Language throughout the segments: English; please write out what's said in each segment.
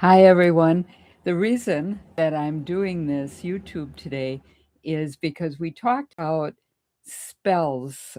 Hi, everyone. The reason that I'm doing this YouTube today is because we talked about spells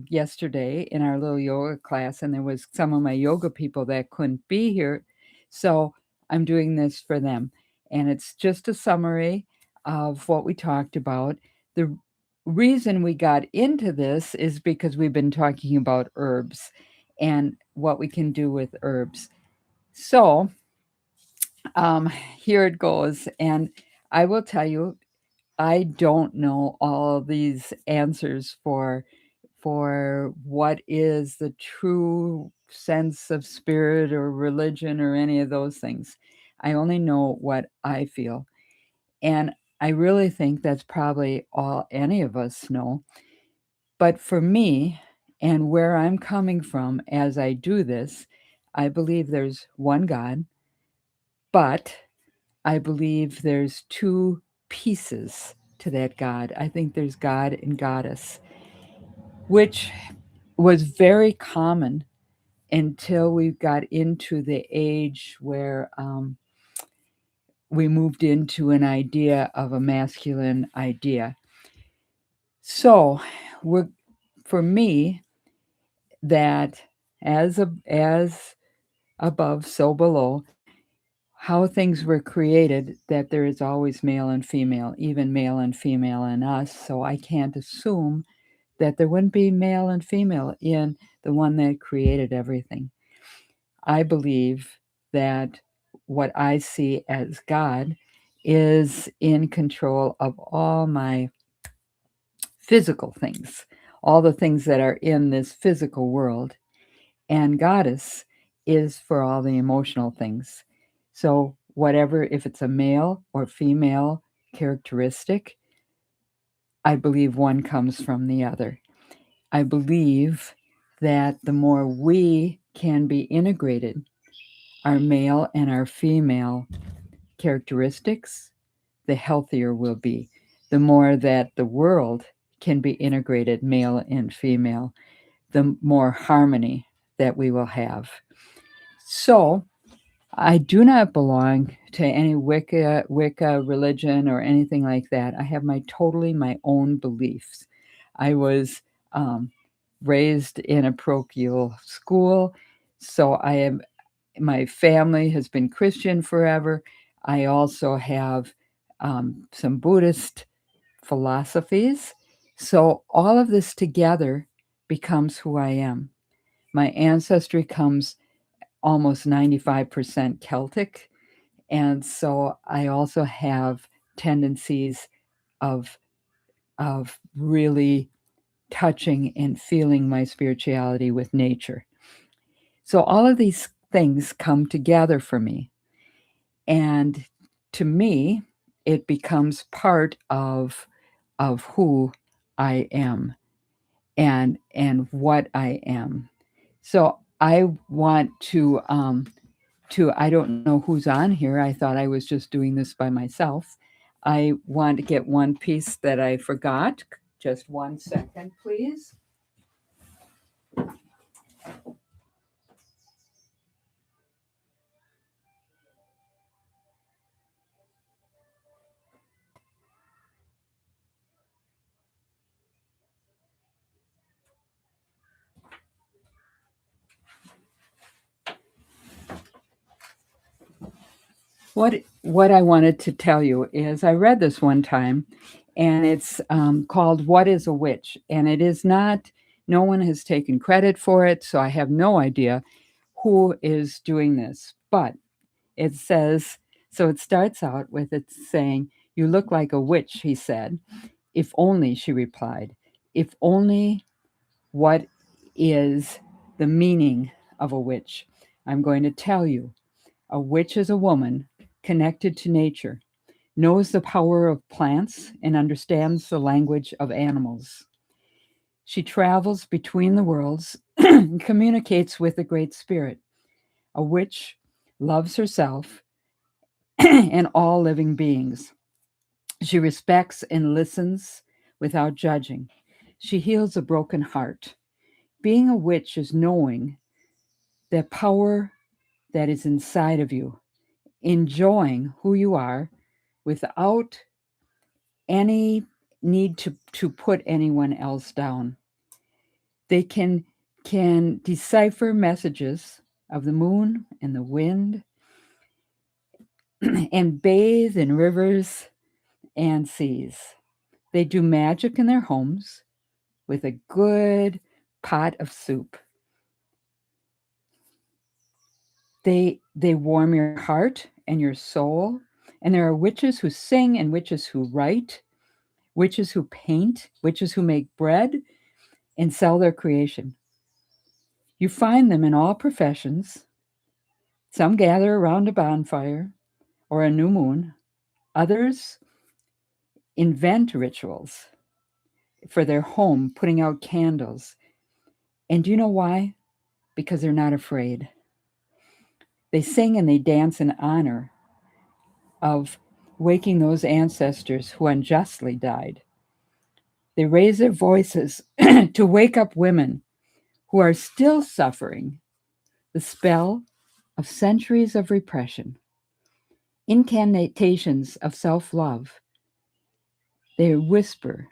yesterday in our little yoga class, and there was some of my yoga people that couldn't be here. So I'm doing this for them. And it's just a summary of what we talked about. The reason we got into this is because we've been talking about herbs and what we can do with herbs. So, here it goes. And I will tell you, I don't know all these answers for what is the true sense of spirit or religion or any of those things. I only know what I feel. And I really think that's probably all any of us know. But for me, and where I'm coming from as I do this, I believe there's one God, but I believe there's two pieces to that God. I think there's God and Goddess, which was very common until we got into the age where we moved into an idea of a masculine idea. So, we're, for me, that as above, so below, how things were created, that there is always male and female, even male and female in us. So I can't assume that there wouldn't be male and female in the one that created everything. I believe that what I see as God is in control of all my physical things, all the things that are in this physical world. And goddess is for all the emotional things. So, whatever, if it's a male or female characteristic, I believe one comes from the other. I believe that the more we can be integrated, our male and our female characteristics, the healthier we'll be. The more that the world can be integrated, male and female, the more harmony that we will have. So, I do not belong to any Wicca religion or anything like that. I have my own beliefs. I was raised in a parochial school, so my family has been Christian forever. I also have some Buddhist philosophies. So all of this together becomes who I am. My ancestry comes almost 95% Celtic. And so I also have tendencies of, of really touching and feeling my spirituality with nature. So all of these things come together for me. And to me, it becomes part of who I am and what I am. So I want to I don't know who's on here. I thought I was just doing this by myself. I want to get one piece that I forgot. Just 1 second, please. What I wanted to tell you is I read this one time, and it's called "What Is a Witch?" And it is not. No one has taken credit for it, so I have no idea who is doing this. But it says so. It starts out with it saying, "You look like a witch," he said. "If only," she replied. "If only what is the meaning of a witch? I'm going to tell you. A witch is a woman connected to nature, knows the power of plants, and understands the language of animals. She travels between the worlds and communicates with the Great Spirit. A witch loves herself and all living beings. She respects and listens without judging. She heals a broken heart. Being a witch is knowing the power that is inside of you enjoying who you are without any need to put anyone else down. They can decipher messages of the moon and the wind and bathe in rivers and seas. They do magic in their homes with a good pot of soup. They warm your heart and your soul. And there are witches who sing and witches who write, witches who paint, witches who make bread and sell their creation. You find them in all professions. Some gather around a bonfire or a new moon. Others invent rituals for their home, putting out candles. And do you know why? Because they're not afraid. They sing and they dance in honor of waking those ancestors who unjustly died. They raise their voices to wake up women who are still suffering the spell of centuries of repression. Incantations of self love. They whisper,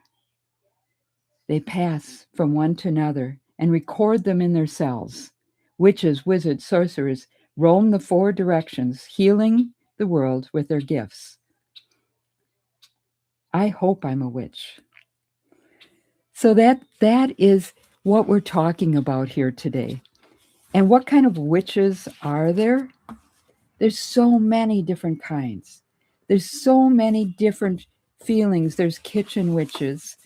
they pass from one to another and record them in their cells. Witches, wizards, sorcerers roam the four directions, healing the world with their gifts. I hope I'm a witch. So that is what we're talking about here today. And what kind of witches are there? There's so many different kinds. There's so many different feelings. There's kitchen witches,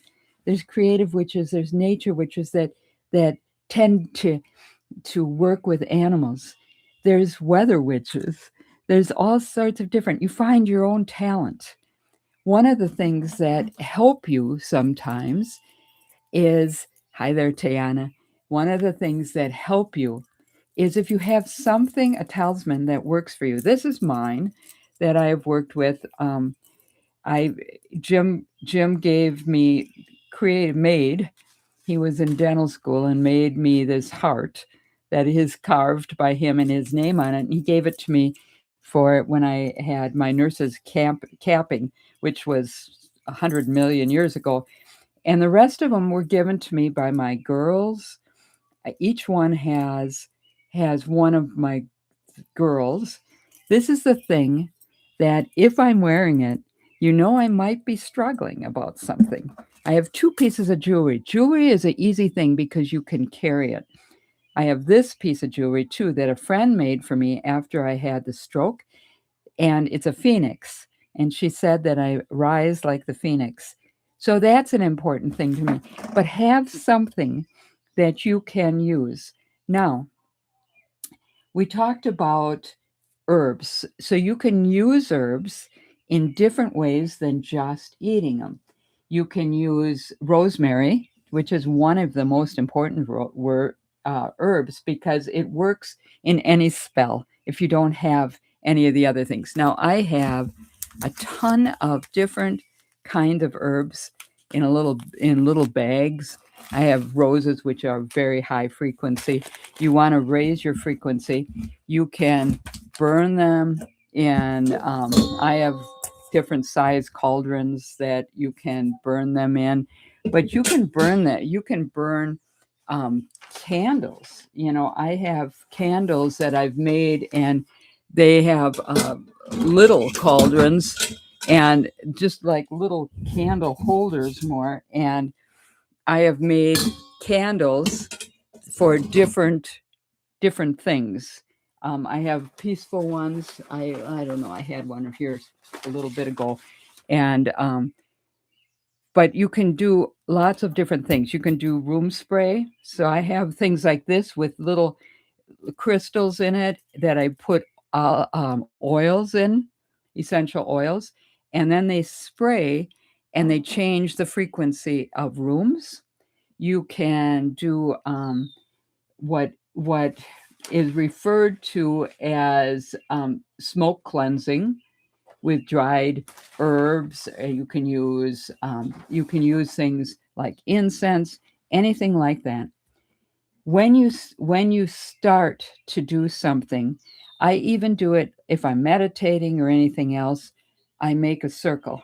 there's creative witches, there's nature witches that tend to work with animals. There's weather witches. There's all sorts of different. You find your own talent. One of the things that help you sometimes is, hi there, Tayana. One of the things that help you is if you have something, a talisman that works for you. This is mine that I have worked with. I Jim gave me made. He was in dental school and made me this heart that is carved by him and his name on it. And he gave it to me for when I had my nurses capping, which was 100 million years ago. And the rest of them were given to me by my girls. Each one has one of my girls. This is the thing that if I'm wearing it, you know I might be struggling about something. I have two pieces of jewelry. Jewelry is an easy thing because you can carry it. I have this piece of jewelry too that a friend made for me after I had the stroke, and it's a phoenix. And she said that I rise like the phoenix. So that's an important thing to me. But have something that you can use. Now, we talked about herbs. So you can use herbs in different ways than just eating them. You can use rosemary, which is one of the most important herbs because it works in any spell if you don't have any of the other things. Now, I have a ton of different kind of herbs in little bags. I have roses, which are very high frequency. You want to raise your frequency, you can burn them in. I have different size cauldrons that you can burn them in, but you can burn that. You can burn candles. You know, I have candles that I've made, and they have little cauldrons and just like little candle holders more. And I have made candles for different things. I have peaceful ones. I don't know. I had one here a little bit ago, and but you can do lots of different things. You can do room spray. So I have things like this with little crystals in it that I put oils in, essential oils, and then they spray and they change the frequency of rooms. You can do what is referred to as smoke cleansing with dried herbs. You can use things like incense, anything like that. when you start to do something, I even do it if I'm meditating or anything else. I make a circle,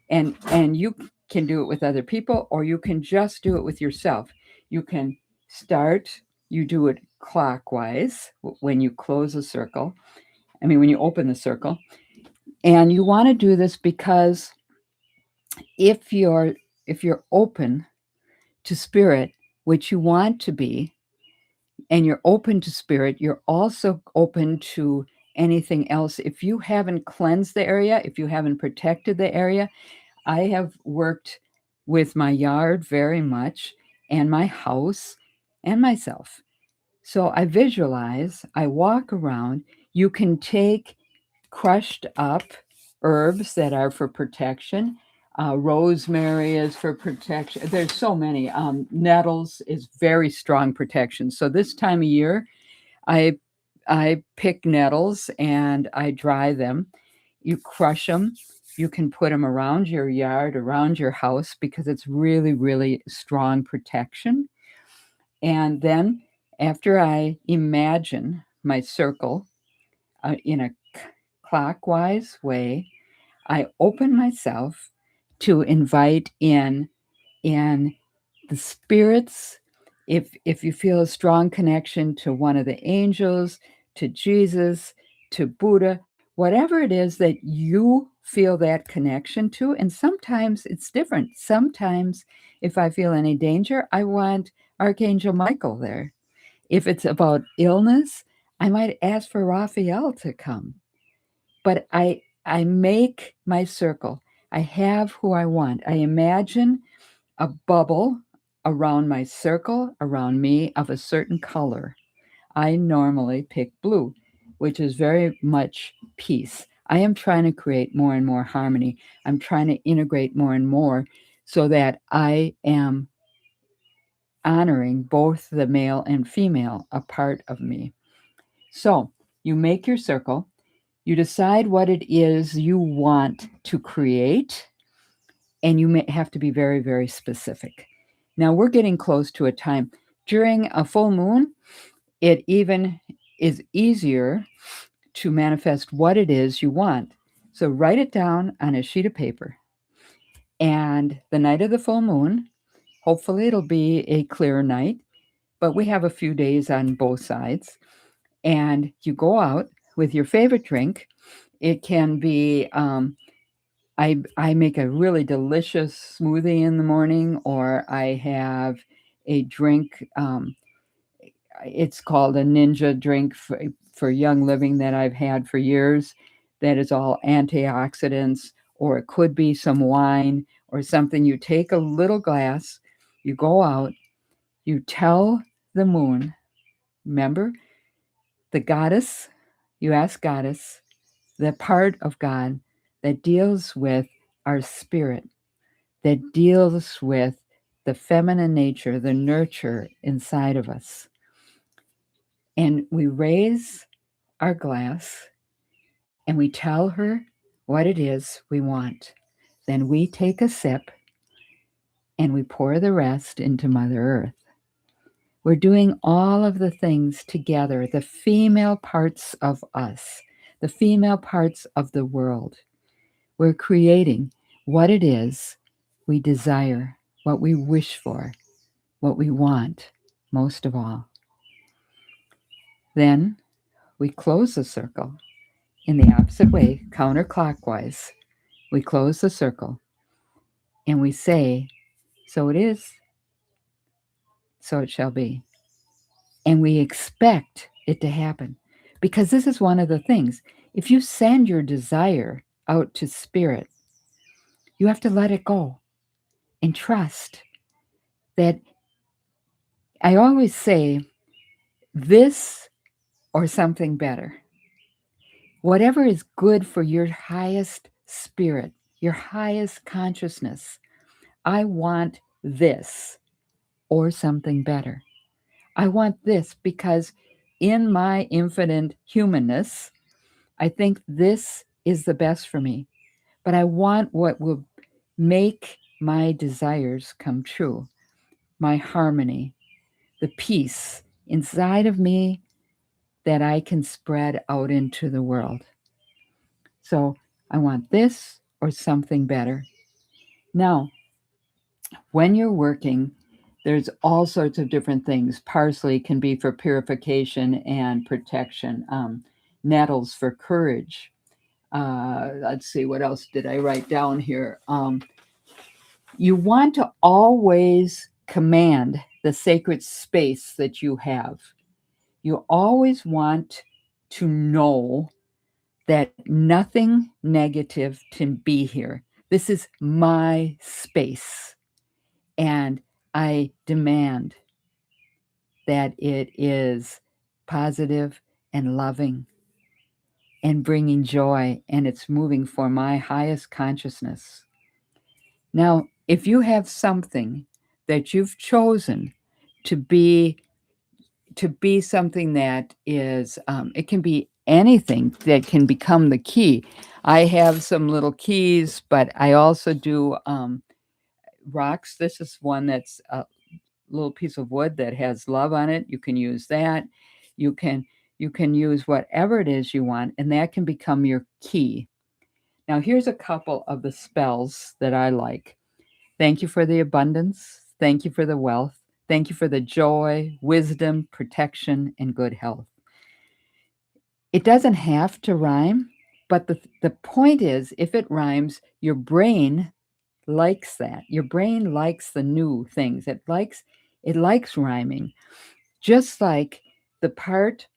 and you can do it with other people, or you can just do it with yourself. You can start, you do it clockwise when you close a circle. I mean, when you open the circle, and you want to do this because if you're if you're open to spirit, which you want to be, and you're open to spirit, you're also open to anything else. If you haven't cleansed the area, if you haven't protected the area, I have worked with my yard very much, and my house, and myself. So I visualize, I walk around. You can take crushed up herbs that are for protection. Rosemary is for protection. There's so many. Nettles is very strong protection. So this time of year, I I pick nettles and I dry them. You crush them. You can put them around your yard, around your house, because it's really, really strong protection. And then after I imagine my circle in a clockwise way, I open myself to invite in the spirits. If you feel a strong connection to one of the angels, to Jesus, to Buddha, whatever it is that you feel that connection to, and sometimes it's different. Sometimes if I feel any danger, I want Archangel Michael there. If it's about illness, I might ask for Raphael to come. But I make my circle. I have who I want. I imagine a bubble around my circle, around me, of a certain color. I normally pick blue, which is very much peace. I am trying to create more and more harmony. I'm trying to integrate more and more so that I am honoring both the male and female, a part of me. So you make your circle, you decide what it is you want to create, and you may have to be very, very specific. Now we're getting close to a time. During a full moon, it even is easier to manifest what it is you want. So write it down on a sheet of paper. And the night of the full moon, hopefully it'll be a clear night, but we have a few days on both sides. And you go out with your favorite drink. It can be I make a really delicious smoothie in the morning, or I have a drink. It's called a ninja drink for young living that I've had for years. That is all antioxidants, or it could be some wine or something. You take a little glass, you go out, you tell the moon, remember the goddess, you ask goddess, the part of God that deals with our spirit, that deals with the feminine nature, the nurture inside of us. And we raise our glass and we tell her what it is we want. Then we take a sip and we pour the rest into Mother Earth. We're doing all of the things together, the female parts of us, the female parts of the world. We're creating what it is we desire, what we wish for, what we want most of all. Then we close the circle in the opposite way, counterclockwise. We close the circle and we say, so it is, so it shall be. And we expect it to happen. Because this is one of the things. If you send your desire out to spirit, you have to let it go and trust that. I always say this or something better. Whatever is good for your highest spirit, your highest consciousness. I want this or something better. I want this because in my infinite humanness, I think this is the best for me. But I want what will make my desires come true, my harmony, the peace inside of me that I can spread out into the world. So I want this or something better. Now, when you're working, there's all sorts of different things. Parsley can be for purification and protection. Nettles for courage. Let's see, what else did I write down here? You want to always command the sacred space that you have. You always want to know that nothing negative can be here. This is my space, and I demand that it is positive and loving and bringing joy, and it's moving for my highest consciousness. Now, if you have something that you've chosen to be something that is, it can be anything that can become the key. I have some little keys, but I also do rocks. This is one that's a little piece of wood that has love on it. You can use that. You can use whatever it is you want, and that can become your key. Now, here's a couple of the spells that I like. Thank you for the abundance. Thank you for the wealth. Thank you for the joy, wisdom, protection, and good health. It doesn't have to rhyme, but the point is, if it rhymes, your brain likes that. Your brain likes the new things. It likes rhyming. Just like the part,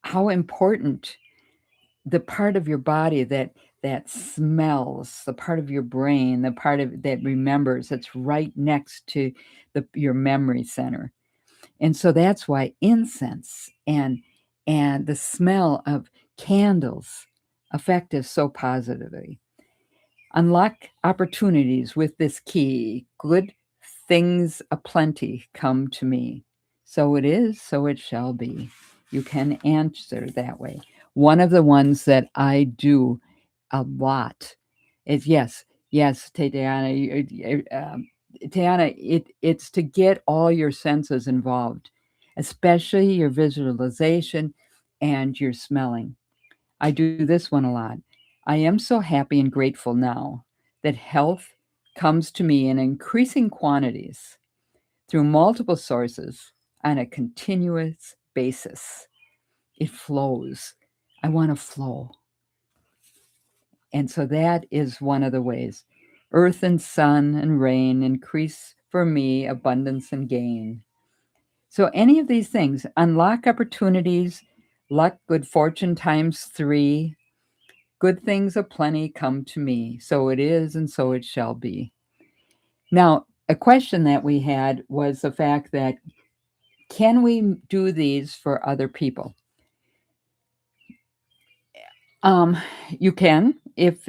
how important the part of your body that smells, the part of your brain, the part of that remembers, that's right next to your memory center. And so that's why incense and the smell of candles affect us so positively. Unlock opportunities with this key. Good things aplenty come to me. So it is, so it shall be. You can answer that way. One of the ones that I do a lot is yes, Tatiana. Tatiana, it's to get all your senses involved, especially your visualization and your smelling. I do this one a lot. I am so happy and grateful now that health comes to me in increasing quantities through multiple sources on a continuous basis. It flows. I want to flow. And so that is one of the ways. Earth and sun and rain increase for me abundance and gain. So any of these things, unlock opportunities, luck, good fortune times 3, good things aplenty come to me. So it is, and so it shall be. Now, a question that we had was the fact that, can we do these for other people? You can, if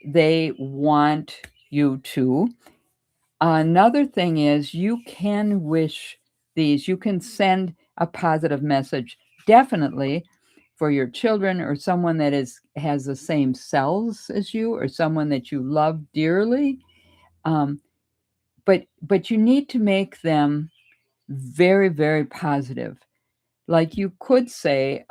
they want you to. Another thing is, you can wish these. You can send a positive message, definitely, for your children or someone that has the same cells as you, or someone that you love dearly. But you need to make them very, very positive. Like, you could say,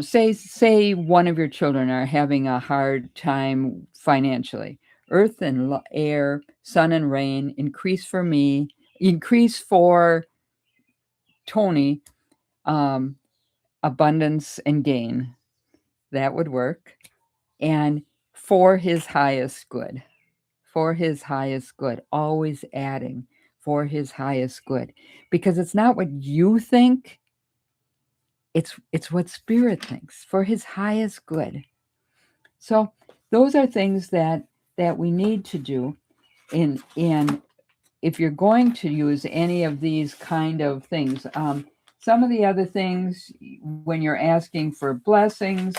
say one of your children are having a hard time financially. Earth and air, sun and rain, increase for me, increase for Tony, um, abundance and gain. That would work. And for his highest good. For his highest good. Always adding for his highest good. Because it's not what you think, it's what spirit thinks, for his highest good. So those are things that we need to do in if you're going to use any of these kind of things. Some of the other things, when you're asking for blessings,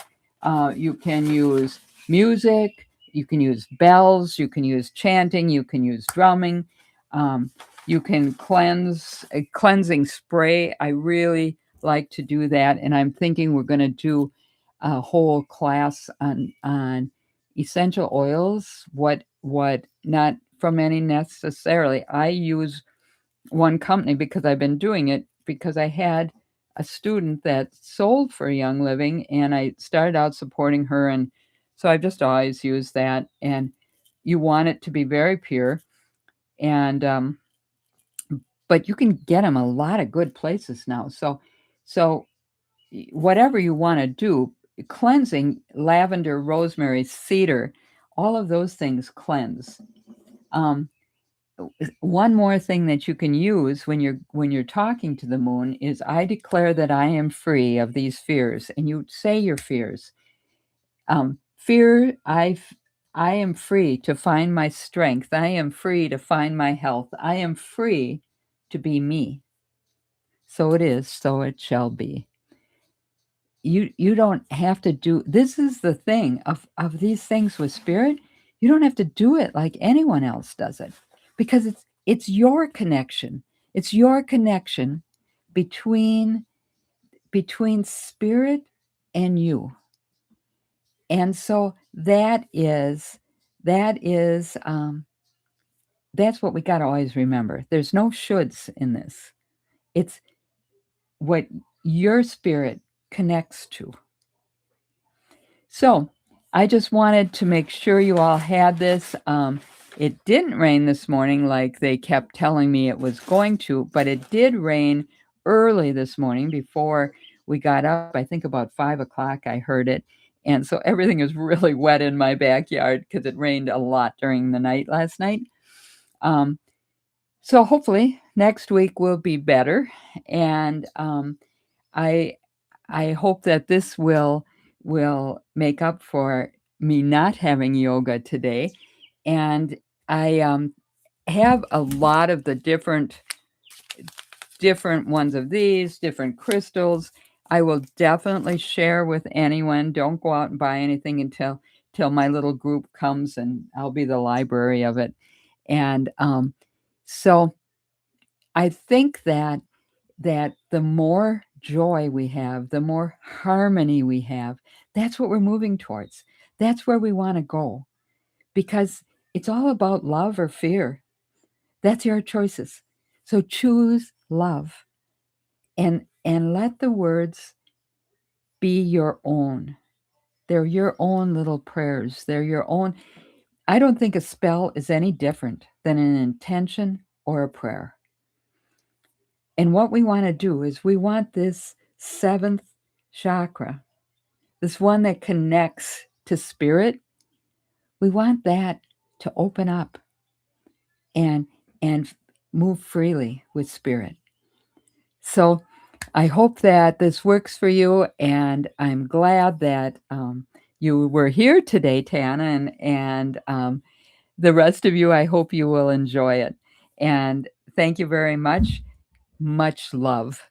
you can use music, you can use bells, you can use chanting, you can use drumming, you can cleanse a cleansing spray. I really like to do that, and I'm thinking we're going to do a whole class on essential oils, what not from any necessarily. I use one company because I've been doing it because I had a student that sold for Young Living, and I started out supporting her, and so I've just always used that, and you want it to be very pure, and, but you can get them a lot of good places now, so whatever you wanna do, cleansing, lavender, rosemary, cedar, all of those things cleanse. Um, One more thing that you can use when you're talking to the moon is, "I declare that I am free of these fears," and you say your fears. Fear, I am free to find my strength. I am free to find my health. I am free to be me. So it is, so it shall be. You don't have to do this is the thing of these things with spirit, you don't have to do it like anyone else does it, because it's your connection. It's your connection between spirit and you. And so that is, that's what we gotta always remember. There's no shoulds in this. It's what your spirit connects to. So, I just wanted to make sure you all had this. It didn't rain this morning like they kept telling me it was going to, but it did rain early this morning before we got up. I think about 5 o'clock I heard it. And so everything is really wet in my backyard because it rained a lot during the night last night. Um, so hopefully next week will be better. And I I hope that this will make up for me not having yoga today, and I, have a lot of the different ones of these, different crystals. I will definitely share with anyone. Don't go out and buy anything until till my little group comes, and I'll be the library of it, and, so I think that the more joy we have, the more harmony we have, that's what we're moving towards. That's where we wanna go, because it's all about love or fear. That's your choices. So choose love, and let the words be your own. They're your own little prayers. They're your own. I don't think a spell is any different than an intention or a prayer. And what we wanna do is we want this 7th chakra, this one that connects to spirit, we want that to open up and and move freely with spirit. So, I hope that this works for you, and I'm glad that, you were here today, Tana, and the rest of you, I hope you will enjoy it. And thank you very much. Much love.